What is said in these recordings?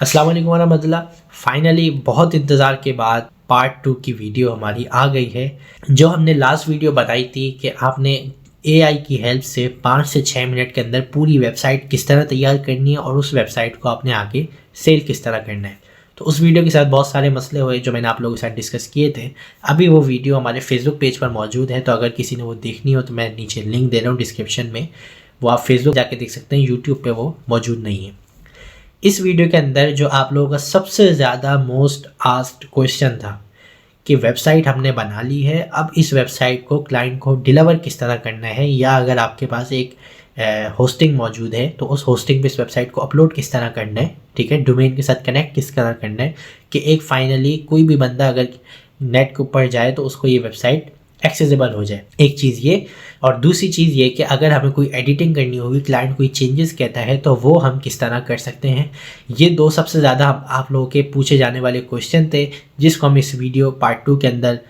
अस्सलाम वालेकुम वरहमतुल्लाह। फाइनली बहुत इंतज़ार के बाद पार्ट 2 की वीडियो हमारी आ गई है। जो हमने लास्ट वीडियो बताई थी कि आपने एआई की हेल्प से 5 से 6 मिनट के अंदर पूरी वेबसाइट किस तरह तैयार करनी है और उस वेबसाइट को आपने आगे सेल किस तरह करना है। तो उस वीडियो के साथ बहुत सारे मसले हुए जो मैंने आप लोगों के साथ डिस्कस किए थे। अभी वो वीडियो हमारे फेसबुक पेज पर मौजूद है, तो अगर किसी ने वो देखनी हो तो मैं नीचे लिंक दे रहा हूँ डिस्क्रिप्शन में, वो आप फेसबुक जाके देख सकते हैं। यूट्यूब पे वो मौजूद नहीं है। इस वीडियो के अंदर जो आप लोगों का सबसे ज़्यादा मोस्ट आस्क्ड क्वेश्चन था कि वेबसाइट हमने बना ली है, अब इस वेबसाइट को क्लाइंट को डिलीवर किस तरह करना है, या अगर आपके पास एक होस्टिंग मौजूद है तो उस होस्टिंग पे इस वेबसाइट को अपलोड किस तरह करना है, ठीक है, डोमेन के साथ कनेक्ट किस तरह करना है कि एक फाइनली कोई भी बंदा अगर नेट के ऊपर जाए तो उसको ये वेबसाइट एक्सेसिबल हो जाए। एक चीज़ ये, और दूसरी चीज़ ये कि अगर हमें कोई एडिटिंग करनी होगी, क्लाइंट कोई चेंजेस कहता है तो वो हम किस तरह कर सकते हैं। ये दो सबसे ज़्यादा आप लोगों के पूछे जाने वाले क्वेश्चन थे, जिसको हम इस वीडियो पार्ट 2 के अंदर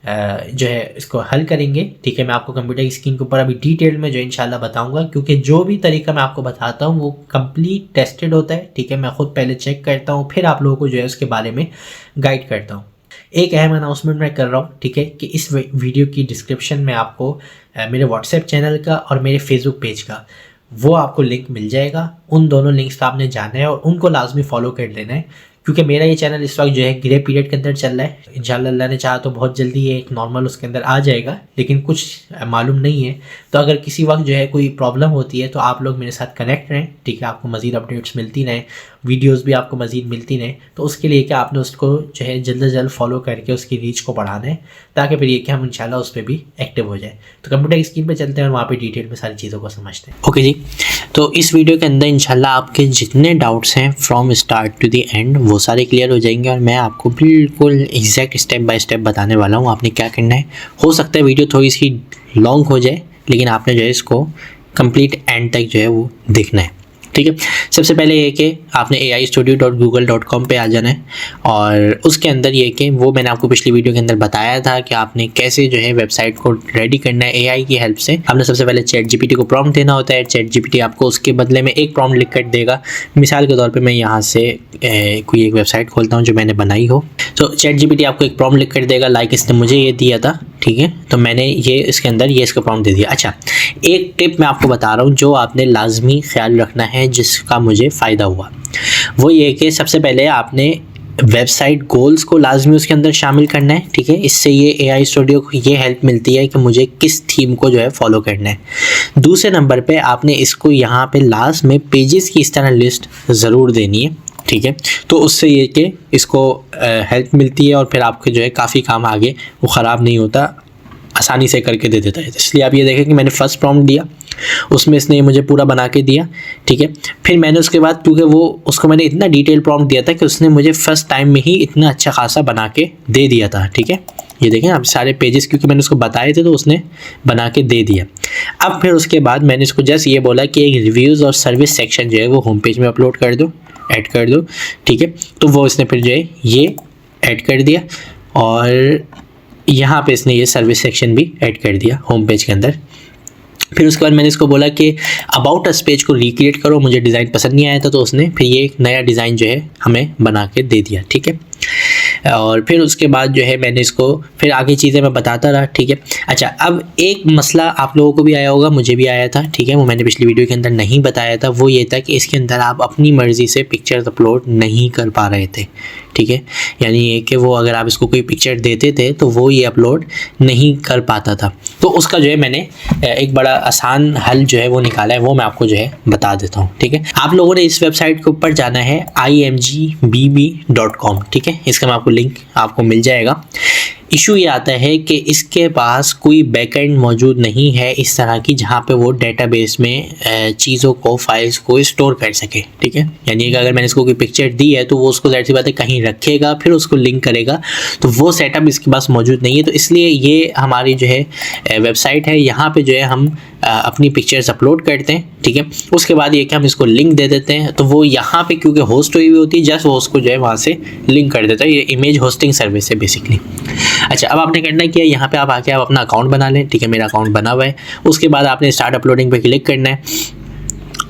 जो है इसको हल करेंगे। ठीक है, मैं आपको कंप्यूटर की स्क्रीन के ऊपर अभी डिटेल में जो इंशाल्लाह बताऊंगा, क्योंकि जो भी तरीका मैं आपको बताता हूँ वो कंप्लीट टेस्टेड होता है। ठीक है, मैं खुद पहले चेक करता हूँ, फिर आप लोगों को जो है उसके बारे में गाइड करता हूँ। एक अहम अनाउंसमेंट मैं कर रहा हूँ, ठीक है, कि इस वीडियो की डिस्क्रिप्शन में आपको मेरे व्हाट्सएप चैनल का और मेरे फेसबुक पेज का वो आपको लिंक मिल जाएगा। उन दोनों लिंक्स पर आपने जाना है और उनको लाजमी फॉलो कर लेना है, क्योंकि मेरा ये चैनल इस वक्त जो है ग्रे पीरियड के अंदर चल रहा है। इंशाल्लाह अल्लाह ने चाहा तो बहुत जल्दी ये एक नॉर्मल उसके अंदर आ जाएगा, लेकिन कुछ मालूम नहीं है। तो अगर किसी वक्त जो है कोई प्रॉब्लम होती है तो आप लोग मेरे साथ कनेक्ट रहें, ठीक है, आपको मज़ीद अपडेट्स मिलती रहें, वीडियोस भी आपको मज़ीद मिलती रहें। तो उसके लिए क्या आपने उसको जो है जल्द से जल्द फॉलो करके उसकी रीच को बढ़ाना है, ताकि फिर ये कि हम इंशाल्लाह उस पर भी एक्टिव हो जाए। तो कंप्यूटर की स्क्रीन पर चलते हैं और वहाँ पर डिटेल में सारी चीज़ों को समझते हैं। ओके जी, तो इस वीडियो के अंदर इंशाल्लाह आपके जितने डाउट्स हैं from start to the end वो सारे क्लियर हो जाएंगे, और मैं आपको बिल्कुल एग्जैक्ट स्टेप बाय स्टेप बताने वाला हूँ आपने क्या करना है। हो सकता है वीडियो थोड़ी सी लॉन्ग हो जाए, लेकिन आपने जो है इसको कंप्लीट एंड तक जो है वो देखना है। ठीक है, सबसे पहले ये कि आपने aistudio.google.com पे आ जाना है, और उसके अंदर ये कि वो मैंने आपको पिछली वीडियो के अंदर बताया था कि आपने कैसे जो है वेबसाइट को रेडी करना है एआई की हेल्प से। आपने सबसे पहले चैट जीपीटी को प्रॉम्प्ट देना होता है। चैट जीपीटी आपको उसके बदले में एक प्रॉम्प्ट लिख कर देगा। मिसाल के तौर पर मैं यहाँ से कोई एक वेबसाइट खोलता हूँ जो मैंने बनाई हो, तो चैट जीपीटी आपको एक प्रॉम्प्ट लिख कर देगा, लाइक इसने मुझे ये दिया था, ठीक है, तो मैंने ये इसके अंदर ये इसका प्रॉम्प्ट दे दिया। अच्छा, एक टिप मैं आपको बता रहा हूँ जो आपने लाजमी ख्याल रखना है, जिसका मुझे फ़ायदा हुआ, वो ये कि सबसे पहले आपने वेबसाइट गोल्स को लाजमी उसके अंदर शामिल करना है। ठीक है, इससे ये एआई स्टूडियो को ये हेल्प मिलती है कि मुझे किस थीम को जो है फॉलो करना है। दूसरे नंबर पे आपने इसको यहाँ पे लास्ट में पेजेस की इस तरह लिस्ट ज़रूर देनी है। ठीक है, तो उससे ये कि इसको हेल्प मिलती है और फिर आपके जो है काफ़ी काम आगे वो ख़राब नहीं होता, आसानी से करके दे देता है। इसलिए आप ये देखें कि मैंने फ़र्स्ट प्रॉम्प्ट दिया, उसमें इसने मुझे पूरा बना के दिया। ठीक है, फिर मैंने उसके बाद, क्योंकि वो उसको मैंने इतना डिटेल प्रॉम्प्ट दिया था कि उसने मुझे फ़र्स्ट टाइम में ही इतना अच्छा खासा बना के दे दिया था। ठीक है, ये देखें आप सारे पेजेस, क्योंकि मैंने उसको बताए थे तो उसने बना के दे दिया। अब फिर उसके बाद मैंने इसको जस्ट ये बोला कि एक रिव्यूज़ और सर्विस सेक्शन जो है वो होम पेज में अपलोड कर दो, ऐड कर दो। ठीक है, तो वो इसने फिर जो है ये ऐड कर दिया, और यहाँ पे इसने ये सर्विस सेक्शन भी ऐड कर दिया होम पेज के अंदर। फिर उसके बाद मैंने इसको बोला कि अबाउट अस पेज को रिक्रिएट करो, मुझे डिज़ाइन पसंद नहीं आया था, तो उसने फिर ये एक नया डिज़ाइन जो है हमें बना के दे दिया। ठीक है, और फिर उसके बाद जो है मैंने इसको फिर आगे चीज़ें मैं बताता रहा। ठीक है, अच्छा, अब एक मसला आप लोगों को भी आया होगा, मुझे भी आया था। ठीक है, वो मैंने पिछली वीडियो के अंदर नहीं बताया था, वो ये था कि इसके अंदर आप अपनी मर्ज़ी से पिक्चर्स अपलोड नहीं कर पा रहे थे। ठीक है, यानी ये कि वो अगर आप इसको कोई पिक्चर देते थे तो वो ये अपलोड नहीं कर पाता था। तो उसका जो है मैंने एक बड़ा आसान हल जो है वो निकाला है, वो मैं आपको जो है बता देता हूँ। ठीक है, आप लोगों ने इस वेबसाइट के ऊपर जाना है imgbb.com। ठीक है, इसका मैं आपको लिंक आपको मिल जाएगा। इशू ये आता है कि इसके पास कोई बैकएंड मौजूद नहीं है इस तरह की, जहाँ पे वो डेटाबेस में चीज़ों को, फाइल्स को स्टोर कर सके। ठीक है, यानी कि अगर मैंने इसको कोई पिक्चर दी है तो वो उसको ज़ाहिर सी बात है कहीं रखेगा, फिर उसको लिंक करेगा, तो वो सेटअप इसके पास मौजूद नहीं है। तो इसलिए ये हमारी जो है वेबसाइट है, यहाँ पर जो है हम अपनी पिक्चर्स अपलोड करते हैं। ठीक है, उसके बाद ये कि हम इसको लिंक दे देते हैं, तो वो यहाँ पे क्योंकि होस्ट हुई हुई होती है, जस्ट वो उसको जो है वहाँ से लिंक कर देता है। ये इमेज होस्टिंग सर्विस है बेसिकली। अच्छा, अब आपने करना क्या है, यहाँ पे आप आके आप अपना अकाउंट बना लें। ठीक है, मेरा अकाउंट बना हुआ है। उसके बाद आपने स्टार्ट अपलोडिंग पे क्लिक करना है,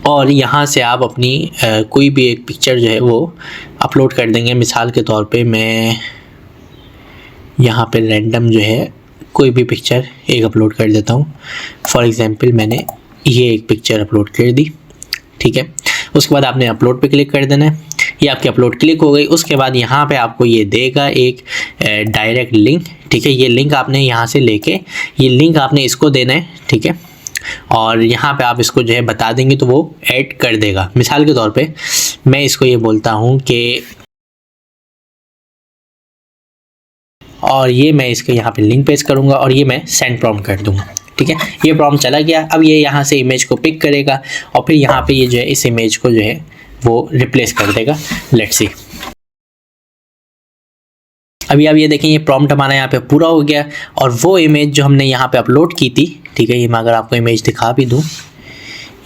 और यहाँ से आप अपनी कोई भी एक पिक्चर जो है वो अपलोड कर देंगे। मिसाल के तौर पे मैं यहाँ पे रैंडम जो है कोई भी पिक्चर एक अपलोड कर देता हूँ। फॉर एग्जांपल मैंने ये एक पिक्चर अपलोड कर दी, ठीक है। उसके बाद आपने अपलोड पे क्लिक कर देना है, ये आपकी अपलोड क्लिक हो गई। उसके बाद यहाँ पे आपको ये देगा एक डायरेक्ट लिंक, ठीक है। ये लिंक आपने यहाँ से लेके ये लिंक आपने इसको देना है, ठीक है। और यहाँ पे आप इसको जो है बता देंगे तो वो ऐड कर देगा। मिसाल के तौर पे मैं इसको ये बोलता हूँ कि, और ये मैं इसके यहाँ पे लिंक पेस्ट करूँगा और ये मैं सेंड प्रॉम्प्ट कर दूँगा, ठीक है। ये प्रॉम्प्ट चला गया। अब ये यहाँ से इमेज को पिक करेगा और फिर यहाँ पे ये जो है इस इमेज को जो है वो रिप्लेस कर देगा। लेट्स सी, अभी आप ये देखें ये प्रॉम्प्ट हमारा यहाँ पे पूरा हो गया और वो इमेज जो हमने यहाँ पे अपलोड की थी, ठीक है। ये मैं अगर आपको इमेज दिखा भी दूँ,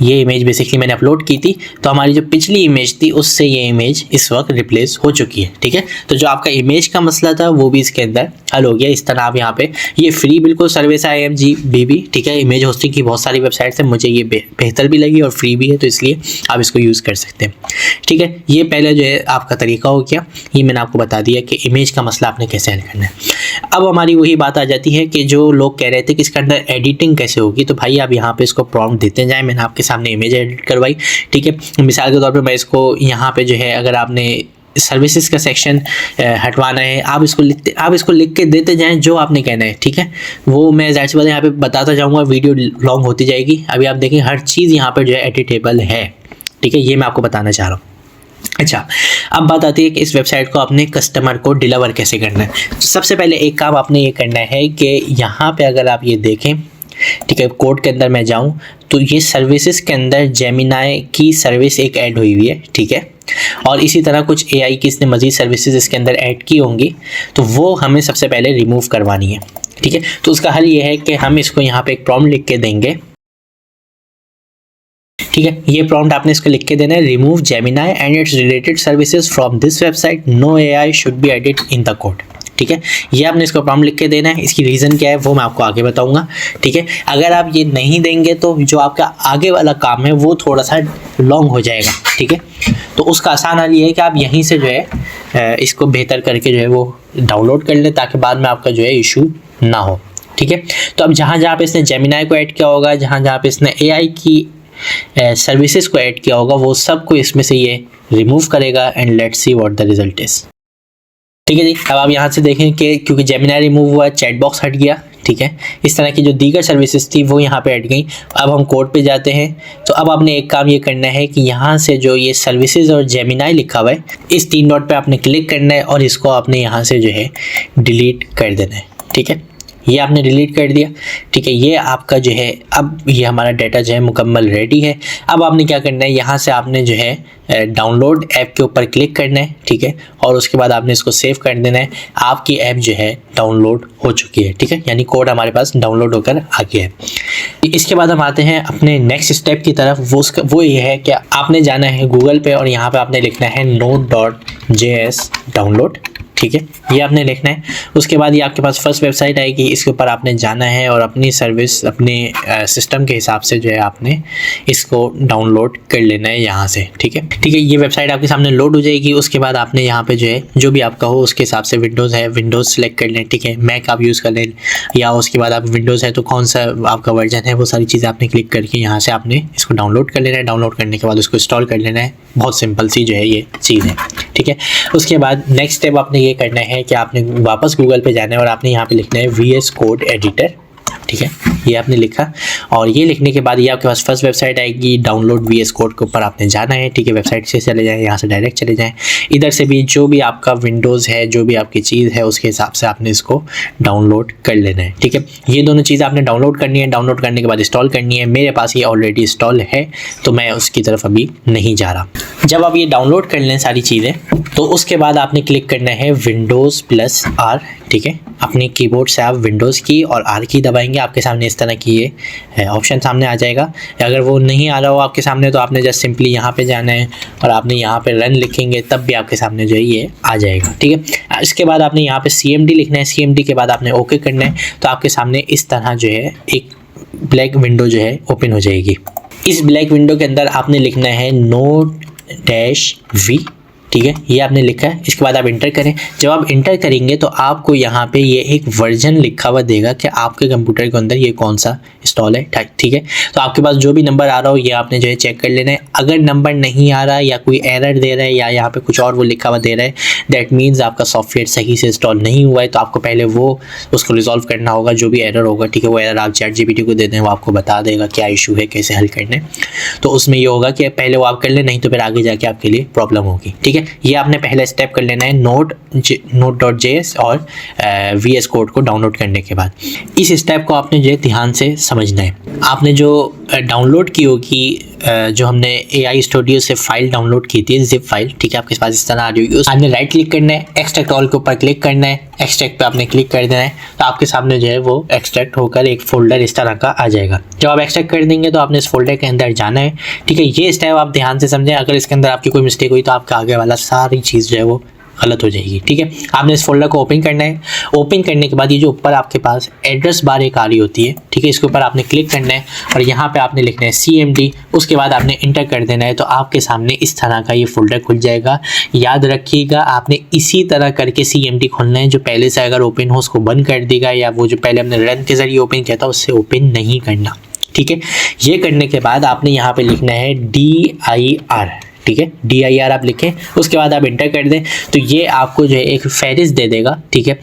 ये इमेज बेसिकली मैंने अपलोड की थी, तो हमारी जो पिछली इमेज थी उससे ये इमेज इस वक्त रिप्लेस हो चुकी है, ठीक है। तो जो आपका इमेज का मसला था वो भी इसके अंदर हल हो गया। इस तरह आप यहाँ पे, ये फ्री बिल्कुल सर्विस है IMGBB, ठीक है। इमेज होस्टिंग की बहुत सारी वेबसाइट्स हैं, मुझे ये बेहतर भी लगी और फ्री भी है, तो इसलिए आप इसको यूज़ कर सकते हैं, ठीक है। ये पहले जो है आपका तरीका हो गया, ये मैंने आपको बता दिया कि इमेज का मसला आपने कैसे हल करना है। अब हमारी वही बात आ जाती है कि जो लोग कह रहे थे कि इसके अंदर एडिटिंग कैसे होगी, तो भाई आप यहाँ पे इसको प्रॉम्प्ट देते जाएं। मैंने आपके सामने इमेज एडिट करवाई, ठीक है। मिसाल के तौर पे मैं इसको यहाँ पे जो है, अगर आपने सर्विसेज का सेक्शन हटवाना है, आप इसको लिख के देते जाएं जो आपने कहना है, ठीक है। वो मैं ज़ाहिर सी बात है यहाँ पे बताता जाऊँगा, वीडियो लॉन्ग होती जाएगी। अभी आप देखें हर चीज़ यहाँ पर जो है एडिटेबल है, ठीक है। ये मैं आपको बताना चाह रहा हूँ। अच्छा, अब बात आती है कि इस वेबसाइट को अपने कस्टमर को डिलीवर कैसे करना है। सबसे पहले एक काम आपने ये करना है कि यहाँ पे अगर आप ये देखें, ठीक है, कोड के अंदर मैं जाऊँ तो ये सर्विसेज के अंदर जेमिनाई की सर्विस एक ऐड हुई हुई है, ठीक है। और इसी तरह कुछ AI की इसने मज़ीद सर्विसेज इसके अंदर ऐड की होंगी, तो वो हमें सबसे पहले रिमूव करवानी है, ठीक है। तो उसका हल ये है कि हम इसको यहाँ पे एक प्रॉम्प्ट लिख के देंगे, ठीक है। ये प्रॉम्प्ट आपने इसको लिख के देना है, remove Gemini and its related services from this website, no AI should be edit in the code, ठीक है। ये आपने इसको प्रॉम्प्ट लिख के देना है। इसकी रीज़न क्या है वो मैं आपको आगे बताऊंगा, ठीक है। अगर आप ये नहीं देंगे तो जो आपका आगे वाला काम है वो थोड़ा सा लॉन्ग हो जाएगा, ठीक है। तो उसका आसान हल ये है कि आप यहीं से जो है इसको बेहतर करके जो है वो डाउनलोड कर लें, ताकि बाद में आपका जो है इशू ना हो, ठीक है। तो अब जहाँ जहाँ पे इसने जेमिनाई को ऐड किया होगा, जहाँ जहाँ पे इसने AI की सर्विसेज को ऐड किया होगा, वो सब को इसमें से ये रिमूव करेगा and let's see what the result is, ठीक है जी। अब आप यहाँ से देखें कि क्योंकि जेमिनाई रिमूव हुआ, चैट बॉक्स हट गया, ठीक है। इस तरह की जो दीगर सर्विसेज थी वो यहाँ पे ऐड गई। अब हम कोड पे जाते हैं, तो अब आपने एक काम ये करना है कि यहाँ से जो ये सर्विसेज और जेमिनाई लिखा हुआ है, इस 3 डॉट पे आपने क्लिक करना है और इसको आपने यहाँ से जो है डिलीट कर देना है, ठीक है। ये आपने डिलीट कर दिया, ठीक है। ये आपका जो है, अब ये हमारा डाटा जो है मुकम्मल रेडी है। अब आपने क्या करना है, यहाँ से आपने जो है डाउनलोड ऐप के ऊपर क्लिक करना है, ठीक है। और उसके बाद आपने इसको सेव कर देना है। आपकी ऐप जो है डाउनलोड हो चुकी है, ठीक है, यानी कोड हमारे पास डाउनलोड होकर आ गया है। इसके बाद हम आते हैं अपने नेक्स्ट स्टेप की तरफ। वो ये है कि आपने जाना है गूगल पे और यहाँ पे आपने लिखना है node.js डाउनलोड, ठीक है। ये आपने लिखना है। उसके बाद ये आपके पास फर्स्ट वेबसाइट आएगी, इसके ऊपर आपने जाना है और अपनी सर्विस अपने सिस्टम के हिसाब से जो है आपने इसको डाउनलोड कर लेना है यहाँ से, ठीक है, ठीक है। ये वेबसाइट आपके सामने लोड हो जाएगी। उसके बाद आपने यहाँ पे जो है जो भी आपका हो उसके हिसाब से विंडोज़ है, विंडोज़ सेलेक्ट कर लें, ठीक है। मैक आप यूज़ कर लें, या उसके बाद आप विंडोज़ है तो कौन सा आपका वर्जन है, वो सारी चीज़ें आपने क्लिक करके यहाँ से आपने इसको डाउनलोड कर लेना है। डाउनलोड करने के बाद उसको इंस्टॉल कर लेना है। बहुत सिंपल सी जो है ये चीज़ है, ठीक है। उसके बाद नेक्स्ट स्टेप आपने ये करना है कि आपने वापस गूगल पे जाना है और आपने यहाँ पे लिखना है VS कोड एडिटर, ठीक है। ये आपने लिखा और ये लिखने के बाद ये आपके पास फर्स्ट वेबसाइट आएगी, डाउनलोड VS कोड के ऊपर आपने जाना है, ठीक है। वेबसाइट से चले जाएं, यहाँ से डायरेक्ट चले जाएं। इधर से भी जो भी आपका विंडोज़ है, जो भी आपकी चीज़ है, उसके हिसाब से आपने इसको डाउनलोड कर लेना है, ठीक है। ये दोनों चीज़ें आपने डाउनलोड करनी है। डाउनलोड करने के बाद इंस्टॉल करनी है। मेरे पास ये ऑलरेडी इंस्टॉल है तो मैं उसकी तरफ अभी नहीं जा रहा। जब आप ये डाउनलोड कर लें सारी चीज़ें, तो उसके बाद आपने क्लिक करना है Windows+R, ठीक है। अपने कीबोर्ड से आप विंडोज़ की और R की दबाएंगे, आपके सामने इस तरह की ये ऑप्शन सामने आ जाएगा। अगर वो नहीं आ रहा हो आपके सामने तो आपने जस्ट सिंपली यहाँ पे जाना है और आपने यहाँ पे रन लिखेंगे, तब भी आपके सामने जो है ये आ जाएगा, ठीक है। इसके बाद आपने यहाँ पे CMD लिखना है। CMD के बाद आपने ओके करना है, तो आपके सामने इस तरह जो है एक ब्लैक विंडो जो है ओपन हो जाएगी। इस ब्लैक विंडो के अंदर आपने लिखना है Node-V, ठीक है, ये आपने लिखा है। इसके बाद आप इंटर करें। जब आप इंटर करेंगे तो आपको यहाँ पे ये एक वर्जन लिखा हुआ देगा कि आपके कंप्यूटर के अंदर ये कौन सा इंस्टॉल है, ठीक है। तो आपके पास जो भी नंबर आ रहा हो ये आपने जो है चेक कर लेना है। अगर नंबर नहीं आ रहा है या कोई एरर दे रहा है या यहाँ पे कुछ और वो लिखा हुआ दे रहा है, दैट मीन्स आपका सॉफ्टवेयर सही से इंस्टॉल नहीं हुआ है। तो आपको पहले वो उसको रिजॉल्व करना होगा, जो भी एरर होगा, ठीक है। वो एरर आप ChatGPT को दे दें, वो आपको बता देगा क्या इशू है, कैसे हल करना है। तो उसमें ये होगा कि पहले वो आप कर लें, नहीं तो फिर आगे जाके आपके लिए प्रॉब्लम होगी, ठीक है। ये आपने पहला स्टेप कर लेना है Node.js और VS कोड को डाउनलोड करने के बाद। इस स्टेप को आपने जो है ध्यान से समझना है। आपने जो डाउनलोड की होगी, जो हमने AI स्टूडियो से फाइल डाउनलोड की थी, जिप फाइल, ठीक है, आपके पास इस तरह आ रही होगी। आपने राइट क्लिक करना है, एक्सट्रैक्ट ऑल के ऊपर क्लिक करना है, एक्सट्रैक्ट पे आपने क्लिक कर देना है। तो आपके सामने जो है वो एक्सट्रैक्ट होकर एक फोल्डर इस तरह का आ जाएगा। जब आप एक्सट्रैक्ट कर देंगे तो आपने इस फोल्डर के अंदर जाना है, ठीक है। ये स्टेप आप ध्यान से समझें, अगर इसके अंदर आपकी कोई मिस्टेक हुई तो आपका आगे वाला सारी चीज़ जो है वो गलत हो जाएगी, ठीक है। आपने इस फोल्डर को ओपन करना है। ओपन करने के बाद ये जो ऊपर आपके पास एड्रेस बार एक आ रही होती है, ठीक है, इसके ऊपर आपने क्लिक करना है और यहाँ पे आपने लिखना है CMD। उसके बाद आपने इंटर कर देना है। तो आपके सामने इस तरह का ये फोल्डर खुल जाएगा। याद रखिएगा, आपने इसी तरह करके CMD खोलना है। जो पहले से अगर ओपन हो उसको बंद कर देगा, या वो जो पहले हमने रन के जरिए ओपन किया था उससे ओपन नहीं करना, ठीक है। ये करने के बाद आपने यहाँ पे लिखना है DIR, ठीक है, DIR आप लिखें। उसके बाद आप इंटर कर दें तो ये आपको जो है एक फहरिस्त दे देगा, ठीक है।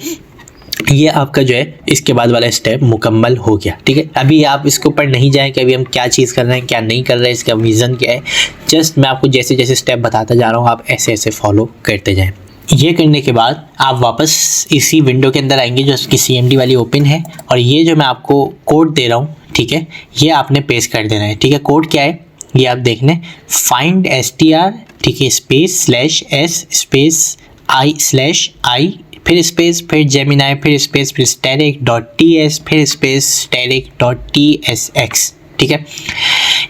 ये आपका जो है इसके बाद वाला स्टेप मुकम्मल हो गया, ठीक है। अभी आप इसके ऊपर नहीं जाएं कि अभी हम क्या चीज़ कर रहे हैं, क्या नहीं कर रहे हैं, इसका रीज़न क्या है। जस्ट मैं आपको जैसे जैसे स्टेप बताता जा रहा हूँ, आप ऐसे ऐसे फॉलो करते जाएं। ये करने के बाद आप वापस इसी विंडो के अंदर आएंगे जो इसकी CMD वाली ओपन है, और ये जो मैं आपको कोड दे रहा हूँ, ठीक है, ये आपने पेस्ट कर देना है, ठीक है। कोड क्या है ये आप देखने, find str, ठीक है, /s /i फिर स्पेस, फिर जेमिनाई, फिर स्पेस, फिर static.ts, फिर स्पेस static.tsx, ठीक है।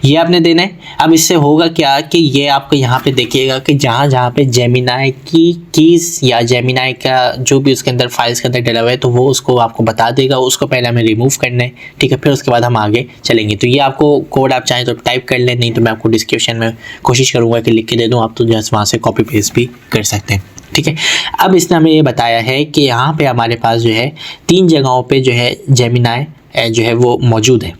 ये आपने देना है। अब इससे होगा क्या कि ये आपको यहाँ पे देखिएगा कि जहाँ जहाँ पे जेमिनाई की कीज़ या जेमिनाई का जो भी उसके अंदर फाइल्स के अंदर डला हुआ है तो वो उसको आपको बता देगा। उसको पहले हमें रिमूव करना है, ठीक है, फिर उसके बाद हम आगे चलेंगे। तो ये आपको कोड आप चाहें तो टाइप कर लें, नहीं तो मैं आपको डिस्क्रिप्शन में कोशिश करूँगा कि लिख के दे दूँ, आप तो जस्ट वहाँ से कॉपी पेस्ट भी कर सकते हैं, ठीक है। अब इसने हमें ये बताया है कि यहाँ पे हमारे पास जो है 3 जगहों पे जो है जेमिनाई जो है वो मौजूद है,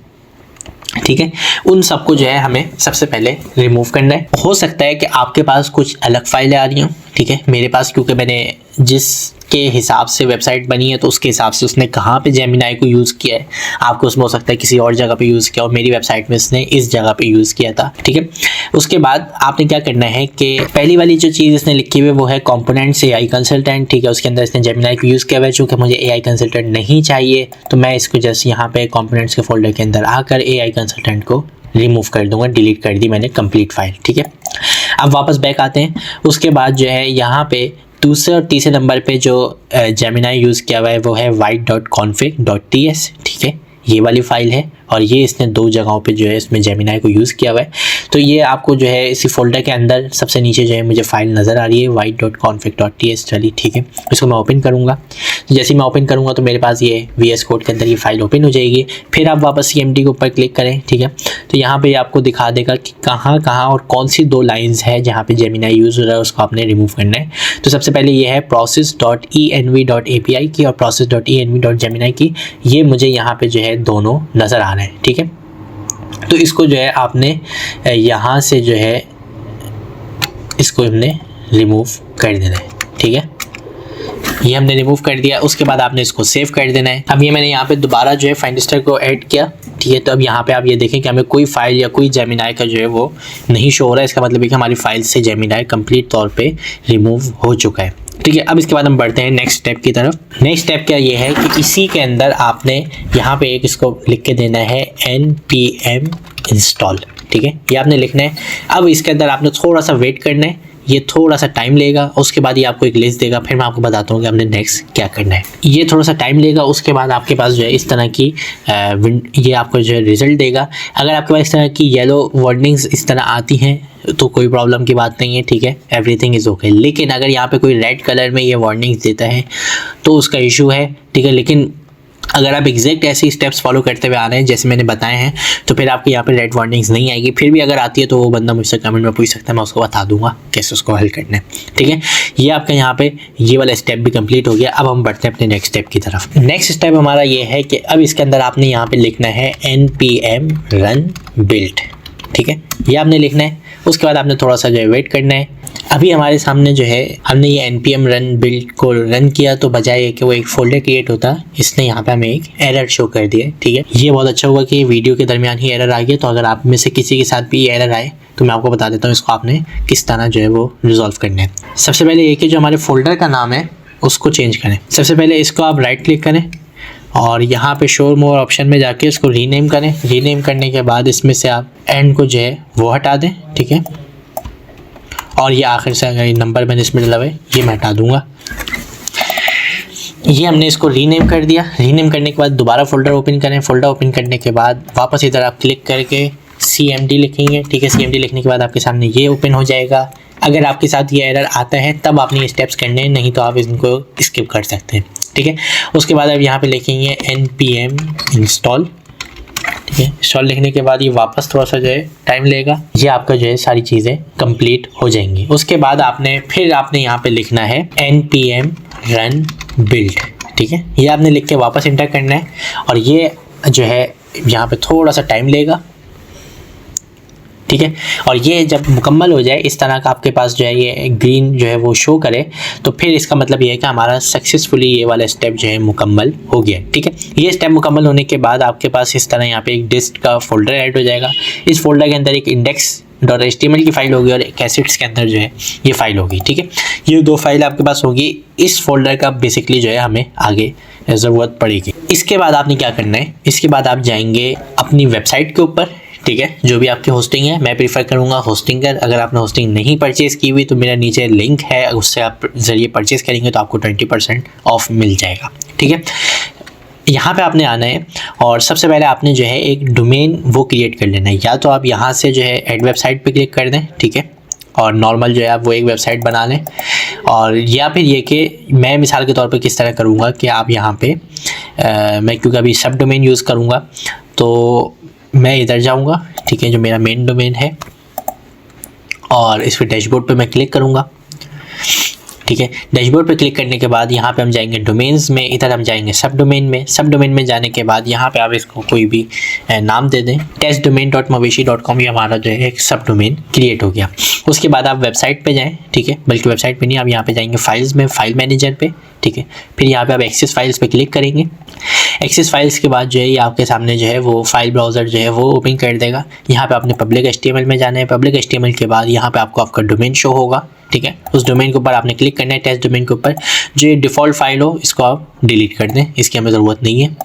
ठीक है। उन सबको जो है हमें सबसे पहले रिमूव करना है। हो सकता है कि आपके पास कुछ अलग फाइलें आ रही हों, ठीक है। मेरे पास क्योंकि मैंने जिसके हिसाब से वेबसाइट बनी है तो उसके हिसाब से उसने कहाँ पे जेमिनाई को यूज़ किया है, आपको उसमें हो सकता है किसी और जगह पे यूज़ किया, और मेरी वेबसाइट में इसने इस जगह पे यूज़ किया था, ठीक है। उसके बाद आपने क्या करना है कि पहली वाली जो चीज़ इसने लिखी हुई है वो है कंपोनेंट्स AI कंसल्टेंट, ठीक है। उसके अंदर इसने जेमिनाई को यूज़ किया हुआ है। चूँकि मुझे AI कंसल्टेंट नहीं चाहिए तो मैं इसको जस्ट यहाँ पे कंपोनेंट्स के फोल्डर के अंदर आकर AI कंसल्टेंट को रिमूव कर दूंगा। डिलीट कर दी मैंने कंप्लीट फाइल, ठीक है। अब वापस बैक आते हैं। उसके बाद जो है यहाँ पे दूसरे और तीसरे नंबर पे जो जेमिनाई यूज़ किया हुआ है वो है white.config.ts, ठीक है, ये वाली फाइल है। और ये इसने 2 जगहों पे जो है इसमें जेमिनाई को यूज़ किया हुआ है। तो ये आपको जो है इसी फोल्डर के अंदर सबसे नीचे जो है मुझे फाइल नज़र आ रही है white.config.ts, चलिए ठीक है। इसको मैं ओपन करूँगा। तो जैसे ही मैं ओपन करूँगा तो मेरे पास ये VS कोड के अंदर ये फाइल ओपन हो जाएगी। फिर आप वापस CMD के ऊपर क्लिक करें, ठीक है। तो यहाँ पे आपको दिखा देगा कि कहाँ कहाँ और कौन सी 2 लाइन्स है जहाँ पे जेमिनाई यूज़ हो रहा है, उसको आपने रिमूव करना है। तो सबसे पहले ये है process.env.api की और process.env.gemini की। ये मुझे यहाँ पे जो है दोनों नज़र आ रहे हैं, ठीक है। तो इसको जो है आपने यहाँ से जो है इसको हमने रिमूव कर देना है, ठीक है। ये हमने रिमूव कर दिया। उसके बाद आपने इसको सेव कर देना है। अब ये मैंने यहाँ पे दोबारा जो है फाइंडस्टर को ऐड किया, ठीक है। तो अब यहाँ पे आप ये देखें कि हमें कोई फाइल या कोई जेमिनाई का जो है वो नहीं शो हो रहा है। इसका मतलब है कि हमारी फाइल से जेमिनाई कंप्लीट तौर पे रिमूव हो चुका है, ठीक है। अब इसके बाद हम बढ़ते हैं नेक्स्ट स्टेप की तरफ। नेक्स्ट स्टेप क्या ये है कि इसी के अंदर आपने यहाँ पे एक इसको लिख के देना है npm install, ठीक है, ये आपने लिखना है। अब इसके अंदर आपने थोड़ा सा वेट करना है, ये थोड़ा सा टाइम लेगा। उसके बाद ये आपको एक लिस्ट देगा, फिर मैं आपको बताता हूँ कि हमने नेक्स्ट क्या करना है। ये थोड़ा सा टाइम लेगा। उसके बाद आपके पास जो है इस तरह की ये आपको जो है रिजल्ट देगा। अगर आपके पास इस तरह की येलो वार्निंग्स इस तरह आती हैं तो कोई प्रॉब्लम की बात नहीं है, ठीक है, एवरीथिंग इज़ ओके। लेकिन अगर यहाँ पे कोई रेड कलर में ये वार्निंग्स देता है तो उसका इशू है, ठीक है। लेकिन अगर आप एग्जैक्ट ऐसे स्टेप्स फॉलो करते हुए आ रहे हैं जैसे मैंने बताए हैं, तो फिर आपके यहाँ पे रेड वार्निंग्स नहीं आएगी। फिर भी अगर आती है तो वो बंदा मुझसे कमेंट में पूछ सकता है, मैं उसको बता दूंगा कैसे उसको हल करना है। ठीक है, ये आपका यहाँ पे ये वाला स्टेप भी कंप्लीट हो गया। अब हम बढ़ते हैं अपने नेक्स्ट स्टेप की तरफ। नेक्स्ट स्टेप हमारा ये है कि अब इसके अंदर आपने यहाँ पे लिखना है npm run build। ठीक है, ये आपने लिखना है। उसके बाद आपने थोड़ा सा जो है वेट करना है। अभी हमारे सामने जो है हमने ये npm run build को रन किया तो बजाय कि वो एक फोल्डर क्रिएट होता, इसने यहाँ पे हमें एक एरर शो कर दिया। ठीक है, ये बहुत अच्छा हुआ कि वीडियो के दरमियान ही एरर आ गया। तो अगर आप में से किसी के साथ भी एरर आए तो मैं आपको बता देता हूँ इसको आपने किस तरह जो है वो रिजॉल्व करना है। सबसे पहले ये कि जो हमारे फोल्डर का नाम है उसको चेंज करें। सबसे पहले इसको आप राइट क्लिक करें और यहाँ पे शो मोर ऑप्शन में जाके इसको रीनेम करें। रीनेम करने के बाद इसमें से आप एंड को जो है वो हटा दें। ठीक है, और ये आखिर से अगर नंबर मैंने इसमें डाला है ये मैं हटा दूंगा। ये हमने इसको रीनेम कर दिया। रीनेम करने के बाद दोबारा फोल्डर ओपन करें। फोल्डर ओपन करने के बाद वापस इधर आप क्लिक करके cmd लिखेंगे। ठीक है, cmd लिखने के बाद आपके सामने ये ओपन हो जाएगा। अगर आपके साथ ये एरर आता है तब आपने ये स्टेप्स करने हैं, नहीं तो आप इनको स्किप कर सकते हैं। ठीक है, उसके बाद अब यहाँ पे लिखेंगे npm install। ठीक है, इंस्टॉल लिखने के बाद ये वापस थोड़ा सा जो है टाइम लेगा। ये आपका जो है सारी चीज़ें कंप्लीट हो जाएंगी। उसके बाद आपने यहाँ पे लिखना है npm run build। ठीक है, ये आपने लिख के वापस इंटर करना है और ये जो है यहाँ पे थोड़ा सा टाइम लेगा। ठीक है, और ये जब मुकम्मल हो जाए इस तरह का आपके पास जो है ये ग्रीन जो है वो शो करे तो फिर इसका मतलब ये है कि हमारा सक्सेसफुली ये वाला स्टेप जो है मुकम्मल हो गया। ठीक है, ये स्टेप मुकम्मल होने के बाद आपके पास इस तरह यहाँ पे एक डिस्ट का फोल्डर ऐड हो जाएगा। इस फोल्डर के अंदर एक index.html की फाइल होगी और एक assets के अंदर जो है ये फाइल होगी। ठीक है, ये दो फाइल आपके पास होगी। इस फोल्डर का बेसिकली जो है हमें आगे ज़रूरत पड़ेगी। इसके बाद आपने क्या करना है, इसके बाद आप जाएंगे अपनी वेबसाइट के ऊपर। ठीक है, जो भी आपकी होस्टिंग है, मैं प्रीफर करूँगा होस्टिंगर। अगर आपने होस्टिंग नहीं परचेज़ की हुई तो मेरा नीचे लिंक है, उससे आप ज़रिए परचेज़ करेंगे तो आपको 20% ऑफ मिल जाएगा। ठीक है, यहाँ पे आपने आना है और सबसे पहले आपने जो है एक डोमेन वो क्रिएट कर लेना है। या तो आप यहाँ से जो है ऐड वेबसाइट पे क्लिक कर दें। ठीक है, और नॉर्मल जो है आप वो एक वेबसाइट बना लें, और या फिर ये कि मैं मिसाल के तौर पे किस तरह करूँगा कि आप यहाँ पे मैं क्योंकि अभी सब डोमेन यूज़ करूँगा तो मैं इधर जाऊँगा। ठीक है, जो मेरा मेन डोमेन है, और इस पर डैशबोर्ड पे मैं क्लिक करूँगा। ठीक है, डैशबोर्ड पे क्लिक करने के बाद यहाँ पे हम जाएंगे डोमेन्स में, इधर हम जाएंगे सब डोमेन में। सब डोमेन में जाने के बाद यहाँ पे आप इसको कोई भी नाम दे दें। testdomain.maveshi.com ये हमारा जो है एक सब डोमेन क्रिएट हो गया। उसके बाद आप वेबसाइट पे जाएं। ठीक है, बल्कि वेबसाइट पे नहीं, आप यहाँ पे जाएंगे फाइल्स में, फाइल मैनेजर पे। ठीक है, फिर यहाँ पे आप एक्सेस फाइल्स पे क्लिक करेंगे। एक्सेस फाइल्स के बाद जो है ये आपके सामने जो है वो फाइल ब्राउज़र जो है वो ओपन कर देगा। यहाँ पे आपने पब्लिक HTML में जाना है। पब्लिक HTML के बाद यहाँ पे आपको आपका डोमेन शो होगा। ठीक है, उस डोमेन के ऊपर आपने क्लिक करना है। टेस्ट डोमेन के ऊपर जो ये डिफ़ॉल्ट फाइल हो इसको आप डिलीट कर दें, इसकी हमें ज़रूरत नहीं है।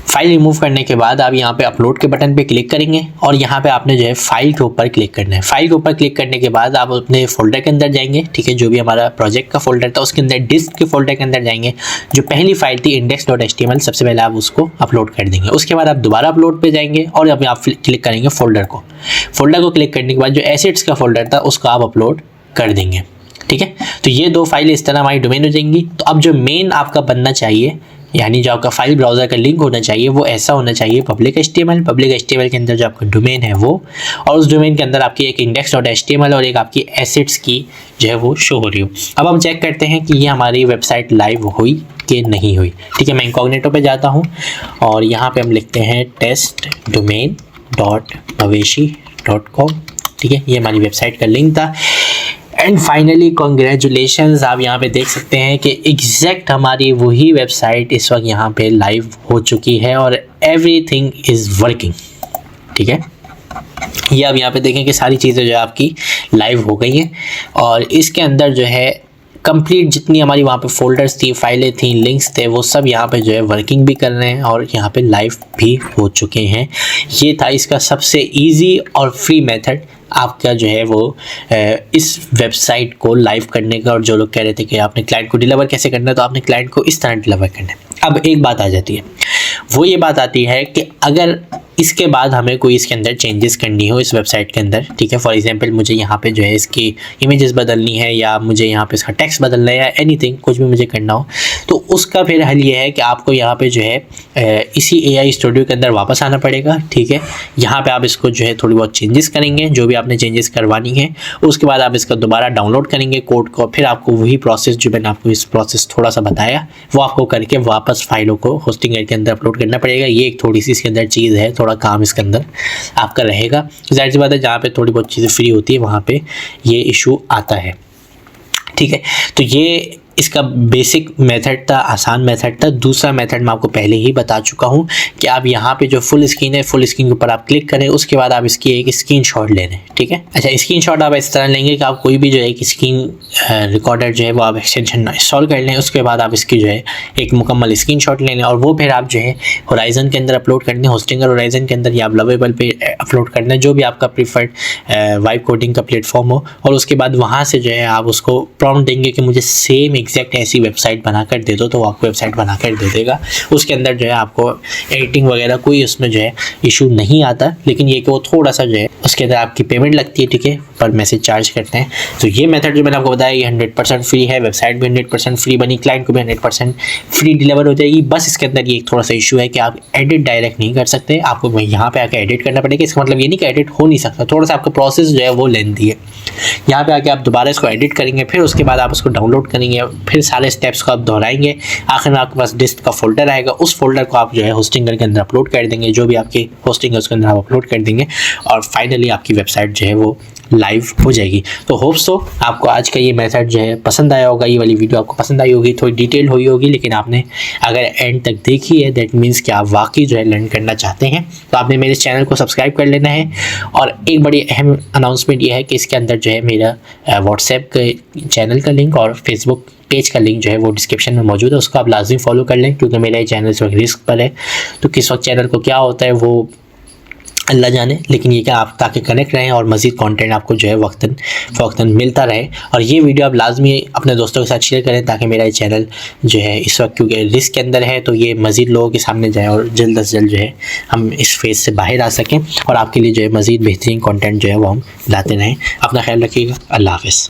फाइल रिमूव करने के बाद आप यहाँ पे अपलोड के बटन पे क्लिक करेंगे और यहाँ पे आपने जो है फाइल के ऊपर क्लिक करना है। फाइल के ऊपर क्लिक करने के बाद आप अपने फोल्डर के अंदर जाएंगे। ठीक है, जो भी हमारा प्रोजेक्ट का फोल्डर था उसके अंदर डिस्क के फोल्डर के अंदर जाएंगे। जो पहली फाइल थी index.html सबसे पहले आप उसको अपलोड कर देंगे। उसके बाद आप दोबारा अपलोड पे जाएंगे और अभी आप क्लिक करेंगे फोल्डर को। फोल्डर को क्लिक करने के बाद जो एसेट्स का फोल्डर था उसको आप अपलोड कर देंगे। ठीक है, तो ये दो फाइलें इस तरह हमारी डोमेन हो जाएंगी। तो अब जो मेन आपका बनना चाहिए, यानी जो आपका फाइल ब्राउज़र का लिंक होना चाहिए वो ऐसा होना चाहिए पब्लिक HTML। पब्लिक HTML के अंदर जो आपका डोमेन है वो, और उस डोमेन के अंदर आपकी एक index.html और एक आपकी एसेट्स की जो है वो शो हो रही हो। अब हम चेक करते हैं कि ये हमारी वेबसाइट लाइव हुई कि नहीं हुई। ठीक है, मैं इनकॉग्निटो पे जाता हूँ और यहाँ पे हम लिखते हैं testdomain.maveshi.com। ठीक है, ये हमारी वेबसाइट का लिंक था। एंड फाइनली कॉन्ग्रेचुलेशंस, आप यहाँ पे देख सकते हैं कि एग्जैक्ट हमारी वही वेबसाइट इस वक्त यहाँ पे लाइव हो चुकी है और एवरीथिंग इज़ वर्किंग। ठीक है, ये आप यहाँ पे देखें कि सारी चीज़ें जो है आपकी लाइव हो गई हैं और इसके अंदर जो है कंप्लीट जितनी हमारी वहाँ पे फोल्डर्स थी, फाइलें थी, लिंक्स थे, वो सब यहाँ पे जो है वर्किंग भी कर रहे हैं और यहाँ पे लाइव भी हो चुके हैं। ये था इसका सबसे इजी और फ्री मेथड आपका जो है वो इस वेबसाइट को लाइव करने का। और जो लोग कह रहे थे कि आपने क्लाइंट को डिलीवर कैसे करना है, तो आपने क्लाइंट को इस तरह डिलीवर करना है। अब एक बात आ जाती है, वो ये बात आती है कि अगर इसके बाद हमें कोई इसके अंदर चेंजेस करनी हो इस वेबसाइट के अंदर, ठीक है। फॉर एग्जांपल मुझे यहाँ पे जो है इसकी इमेजेस बदलनी है या मुझे यहाँ पे इसका टेक्स्ट बदलना है या एनीथिंग, कुछ भी मुझे करना हो, तो उसका फिर हल ये है कि आपको यहाँ पे जो है इसी AI स्टूडियो के अंदर वापस आना पड़ेगा, ठीक है। यहाँ पे आप इसको जो है थोड़ी बहुत चेंजेस करेंगे, जो भी आपने चेंजेस करवानी है। उसके बाद आप इसका दोबारा डाउनलोड करेंगे कोड को, फिर आपको वही प्रोसेस जो मैंने आपको इस प्रोसेस थोड़ा सा बताया वो आपको करके वापस फाइलों को होस्टिंग के अंदर अपलोड करना पड़ेगा। ये एक थोड़ी सी इसके अंदर चीज़ है, थोड़ा काम इसके अंदर आपका रहेगा। जाहिर सी बात है जहाँ पे थोड़ी बहुत चीज़ें फ्री होती है वहाँ पे ये इशू आता है, ठीक है। तो ये इसका बेसिक मेथड था, आसान मेथड था। दूसरा मेथड मैं आपको पहले ही बता चुका हूँ कि आप यहाँ पे जो फुल स्क्रीन है, फुल स्क्रीन के ऊपर आप क्लिक करें, उसके बाद आप इसकी एक स्क्रीनशॉट ले लें, ठीक है। अच्छा, स्क्रीनशॉट आप इस तरह लेंगे कि आप कोई भी जो है एक स्क्रीन रिकॉर्डर जो है वो आप एक्सटेंशन इंस्टॉल कर लें। उसके बाद आप इसकी जो है एक मुकम्मल स्क्रीनशॉट ले लें और वो फिर आप जो है होराइजन के अंदर अपलोड कर दें, होस्टिंगर होराइजन के अंदर या आप लवेबल पे अपलोड कर दें, जो भी आपका प्रीफर्ड वाइब कोडिंग का प्लेटफॉर्म हो। और उसके बाद वहाँ से जो है आप उसको प्रॉम्प्ट देंगे कि मुझे सेम एग्जैक्ट ऐसी वेबसाइट बनाकर दे दो, तो वो आपको वेबसाइट बनाकर दे देगा। उसके अंदर जो है आपको एडिटिंग वगैरह कोई उसमें जो है इशू नहीं आता, लेकिन ये कि वो थोड़ा सा जो है उसके अंदर आपकी पेमेंट लगती है, ठीक है, पर मैसेज चार्ज करते हैं। तो ये मेथड जो मैंने आपको बताया ये 100% फ्री है, वेबसाइट भी 100% फ्री बनी, क्लाइंट को भी 100% फ्री डिलीवर हो जाएगी। बस इसके अंदर ये एक थोड़ा सा इशू है कि आप एडिट डायरेक्ट नहीं कर सकते, आपको यहाँ पे आके एडिट करना पड़ेगा। इसका मतलब ये नहीं कि एडिट हो नहीं सकता, थोड़ा सा आपका प्रोसेस जो है वो लेंथी है। यहाँ पे आके आप दोबारा इसको एडिट करेंगे, फिर उसके बाद आप उसको डाउनलोड करेंगे, फिर सारे स्टेप्स को आप दोहराएंगे, आखिर में आपके पास डिस्क का फोल्डर आएगा। उस फोल्डर को आप जो है होस्टिंगर के अंदर अपलोड कर देंगे, जो भी आपकी होस्टिंग है उसके अंदर आप अपलोड कर देंगे और फाइनली आपकी वेबसाइट जो है वो लाइव हो जाएगी। तो होप सो आपको आज का ये मेथड जो है पसंद आया होगा, ये वाली वीडियो आपको पसंद आई होगी, थोड़ी डिटेल हुई होगी, लेकिन आपने अगर एंड तक देखी है दैट मीन्स कि आप वाकई जो है लर्न करना चाहते हैं। तो आपने मेरे चैनल को सब्सक्राइब कर लेना है। और एक बड़ी अहम अनाउंसमेंट ये है कि इसके अंदर जो है मेरा व्हाट्सएप के चैनल का लिंक और फेसबुक पेज का लिंक जो है वो डिस्क्रिप्शन में मौजूद है, उसको आप लाजमी फॉलो कर लें, क्योंकि मेरा ये चैनल इस वक्त रिस्क पर है। तो किस वक्त चैनल को क्या होता है वो अल्लाह जाने, लेकिन ये क्या आप ताकि कनेक्ट रहें और मज़ीद कंटेंट आपको जो है वक्तन फ़वक्तन मिलता रहे। और ये वीडियो आप लाजमी अपने दोस्तों के साथ शेयर करें ताकि मेरा ये चैनल जो है इस वक्त क्योंकि रिस्क के अंदर है, तो ये मज़ीद लोगों के सामने जाए और जल्द अज जल्द जो है हम इस फेज़ से बाहर आ सकें और आपके लिए जो है मज़ीद बेहतरीन कंटेंट जो है वो हम लाते रहें। अपना ख्याल रखिएगा। अल्लाह हाफ़िज़।